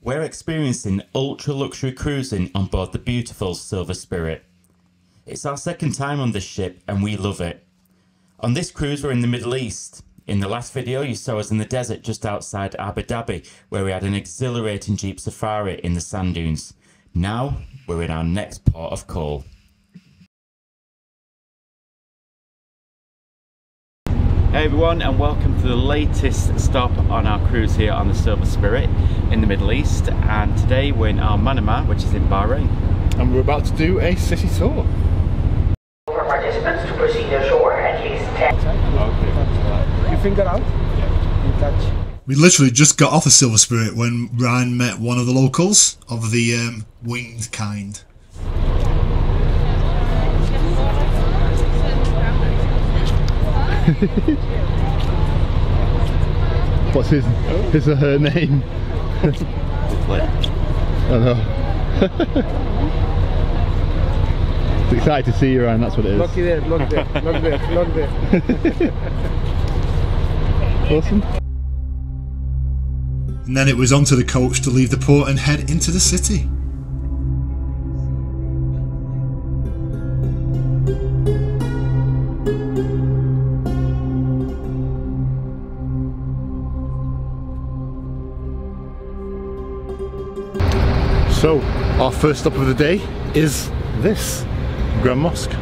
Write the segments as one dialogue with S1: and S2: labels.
S1: We're experiencing ultra-luxury cruising on board the beautiful Silver Spirit. It's our second time on this ship and we love it. On this cruise we're in the Middle East. In the last video you saw us in the desert just outside Abu Dhabi, where we had an exhilarating jeep safari in the sand dunes. Now we're in our next port of call. Hey everyone, and welcome to the latest stop on our cruise here on the Silver Spirit in the Middle East. And today we're in Manama, which is in Bahrain.
S2: And we're about to do a city tour.
S3: For participants to proceed ashore at least 10.
S2: Okay.
S4: Your finger out. You touch.
S5: We literally just got off the Silver Spirit when Ryan met one of the locals of the winged kind.
S2: What's her name? I know. It's excited to see you, Ryan, that's what it is.
S4: Look there, look there, look there, look there.
S2: Awesome.
S5: And then it was onto the coach to leave the port and head into the city.
S2: So, our first stop of the day is this, Grand Mosque.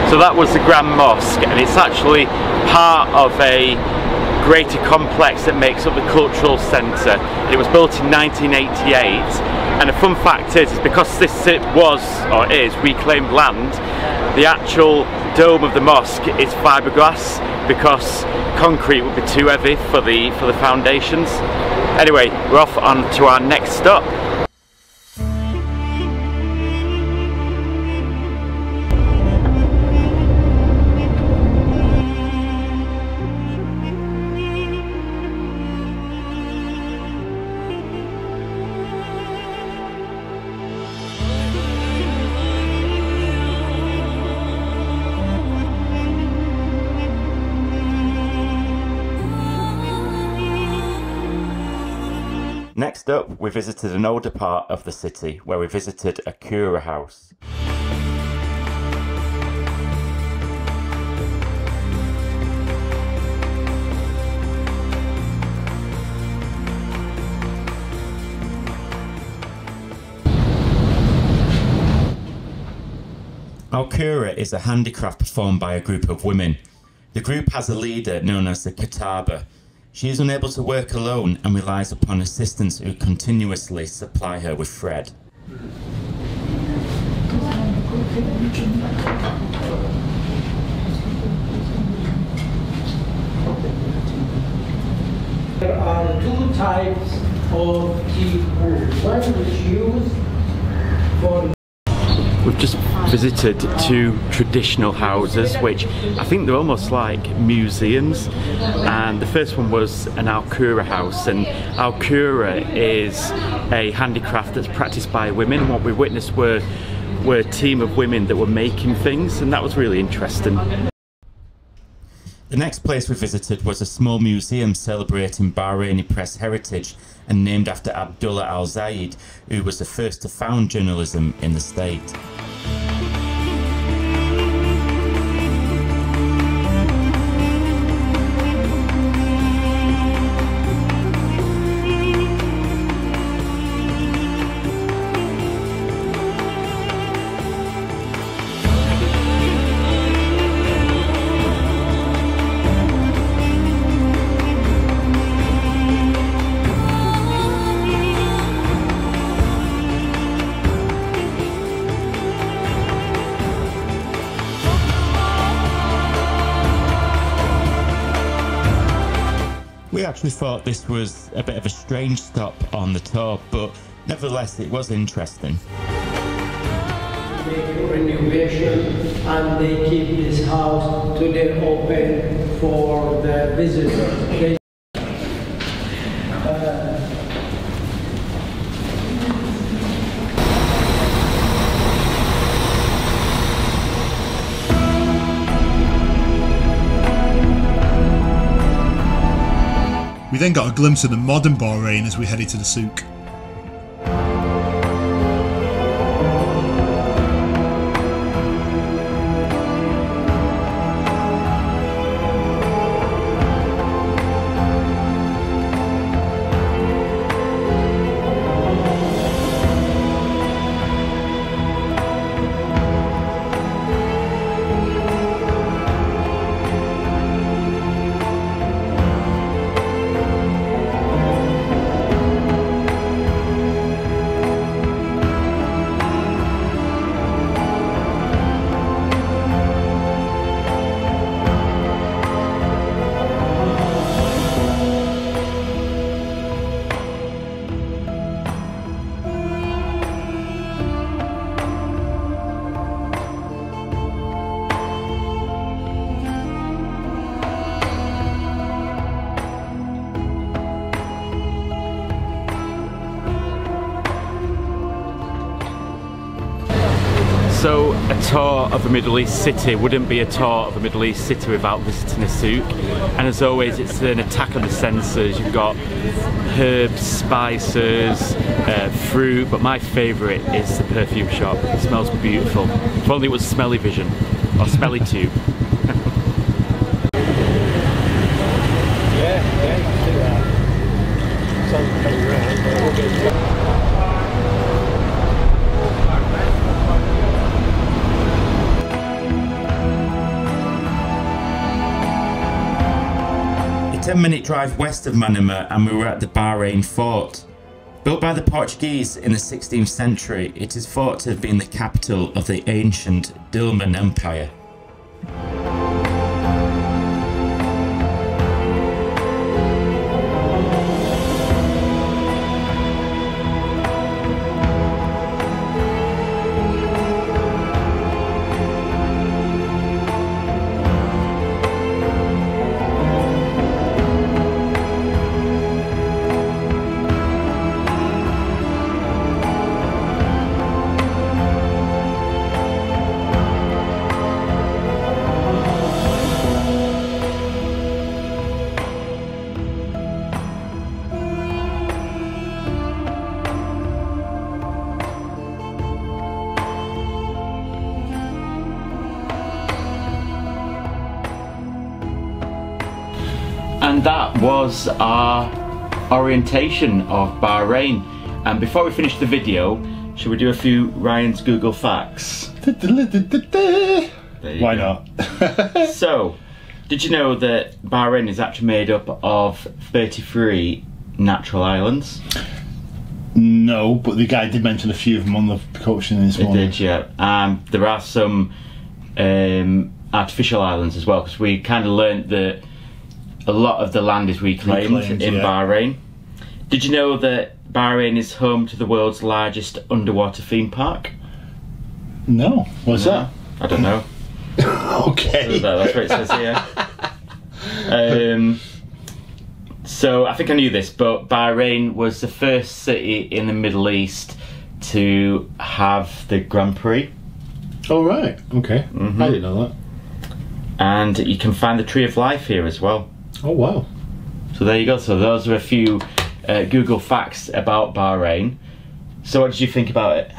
S1: So that was the Grand Mosque, and it's actually part of a greater complex that makes up the cultural centre. It was built in 1988, and a fun fact is because this was, or is, reclaimed land, the actual dome of the mosque is fiberglass because concrete would be too heavy for the foundations. Anyway, we're off on to our next stop. Next up, we visited an older part of the city where we visited Alura House. Alura is a handicraft performed by a group of women. The group has a leader known as the Kataba. She is unable to work alone and relies upon assistants who continuously supply her with thread.
S6: There are two types of tea wool. One is used for...
S1: We've just visited two traditional houses, which I think they're almost like museums. And the first one was an Alura house, and Alura is a handicraft that's practiced by women. And what we witnessed were a team of women that were making things, and that was really interesting.
S7: The next place we visited was a small museum celebrating Bahraini press heritage and named after Abdullah Al-Zayed, who was the first to found journalism in the state. We actually thought this was a bit of a strange stop on the tour, but nevertheless it was interesting.
S6: Make renovation, and they keep this house today open for the visitors.
S5: We then got a glimpse of the modern Bahrain as we headed to the Souk.
S1: So a tour of a Middle East city wouldn't be a tour of a Middle East city without visiting a souk, and as always it's an attack on the senses. You've got herbs, spices, fruit, but my favourite is the perfume shop. It smells beautiful. If only it was smelly vision, or smelly tube.
S7: A 10-minute drive west of Manama and we were at the Bahrain Fort. Built by the Portuguese in the 16th century, it is thought to have been the capital of the ancient Dilmun Empire.
S1: And that was our orientation of Bahrain. And before we finish the video, should we do a few Ryan's Google facts?
S2: Why not?
S1: So, did you know that Bahrain is actually made up of 33 natural islands?
S2: No, but the guy did mention a few of them on the coaching this morning.
S1: It did, yeah. There are some artificial islands as well, because we kind of learnt that a lot of the land is reclaimed in Bahrain. Did you know that Bahrain is home to the world's largest underwater theme park?
S2: No. What's that?
S1: I don't know.
S2: Okay.
S1: That's what it says here. So I think I knew this, but Bahrain was the first city in the Middle East to have the Grand Prix.
S2: Oh right. Okay. I didn't know that.
S1: and you can find the Tree of Life here as well.
S2: Oh wow.
S1: So there you go. So those are a few Google facts about Bahrain. So what did you think about it?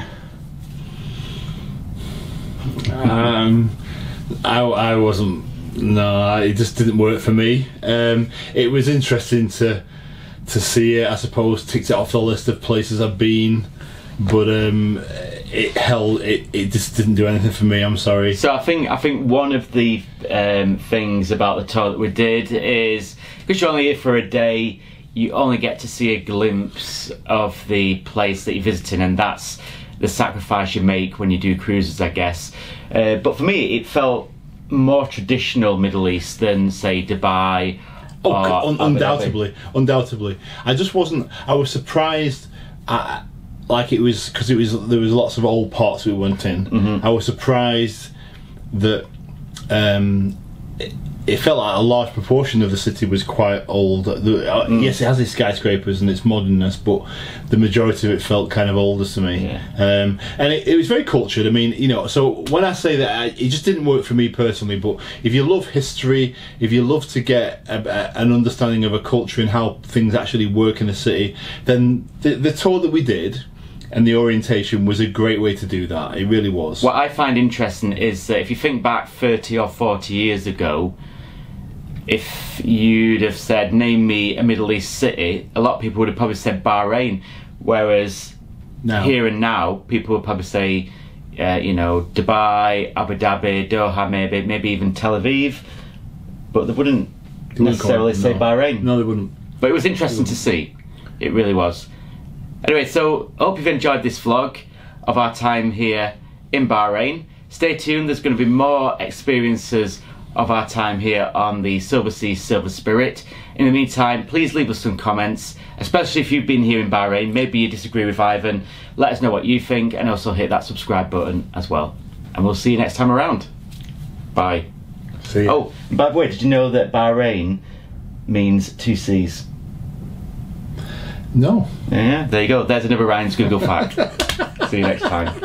S2: I wasn't. No, it just didn't work for me. It was interesting to see it. I suppose ticked it off the list of places I've been, but it just didn't do anything for me. I'm sorry.
S1: So I think one of the things about the tour that we did is because you're only here for a day, you only get to see a glimpse of the place that you're visiting, and that's the sacrifice you make when you do cruises, I guess. But for me, it felt more traditional Middle East than, say, Dubai.
S2: Undoubtedly. I just wasn't. I was surprised. Like it was because there was lots of old parts we went in.
S1: Mm-hmm.
S2: I was surprised that it felt like a large proportion of the city was quite old. Yes, it has its skyscrapers and its modernness, but the majority of it felt kind of older to me.
S1: Yeah.
S2: And it was very cultured. I mean, so when I say that, it just didn't work for me personally. But if you love history, if you love to get an understanding of a culture and how things actually work in a city, then the tour that we did and the orientation was a great way to do that. It really was.
S1: What I find interesting is that if you think back 30 or 40 years ago, if you'd have said, name me a Middle East city, a lot of people would have probably said Bahrain, whereas here and now, people would probably say, Dubai, Abu Dhabi, Doha, maybe even Tel Aviv, but they wouldn't necessarily say Bahrain.
S2: No, they wouldn't.
S1: But it was interesting to see. It really was. Anyway, so I hope you've enjoyed this vlog of our time here in Bahrain. Stay tuned, there's going to be more experiences of our time here on the Silver Sea Silver Spirit. In the meantime, please leave us some comments, especially if you've been here in Bahrain. Maybe you disagree with Ivan. Let us know what you think, and also hit that subscribe button as well. And we'll see you next time around. Bye.
S2: See ya.
S1: Oh, and by the way, did you know that Bahrain means 2 seas?
S2: No.
S1: Yeah, there you go. There's another Ryan's Google fact. See you next time.